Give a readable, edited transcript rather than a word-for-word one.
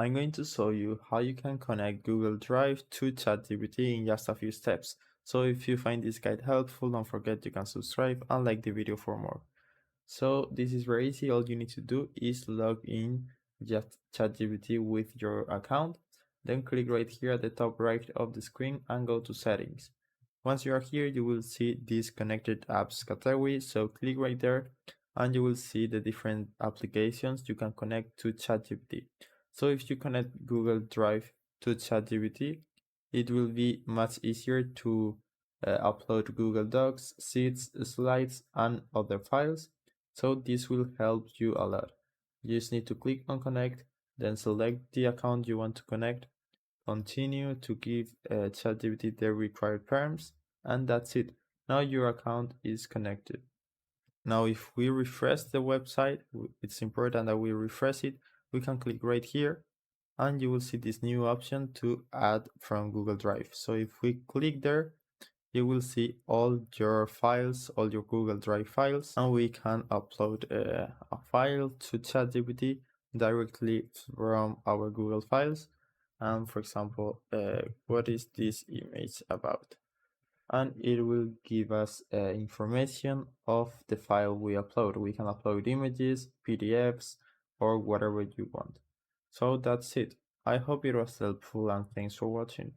I'm going to show you how you can connect Google Drive to ChatGPT in just a few steps. So if you find this guide helpful, don't forget you can subscribe and like the video for more. So this is very easy. All you need to do is log in just ChatGPT with your account. Then click right here at the top right of the screen and go to settings. Once you are here, you will see this connected apps category. So click right there and you will see the different applications you can connect to ChatGPT. So if you connect Google Drive to ChatGPT, it will be much easier to upload Google Docs, Sheets, slides, and other files. So this will help you a lot. You just need to click on connect, then select the account you want to connect, continue to give ChatGPT the required terms, and that's it. Now your account is connected. Now if we refresh the website, it's important that we refresh it. We can click right here and you will see this new option to add from Google Drive. So if we click there, you will see all your files, all your Google Drive files, and we can upload a file to ChatGPT directly from our Google files. And for example, what is this image about? And it will give us information of the file we upload. We can upload images, PDFs, or whatever you want. So that's it. I hope it was helpful and thanks for watching.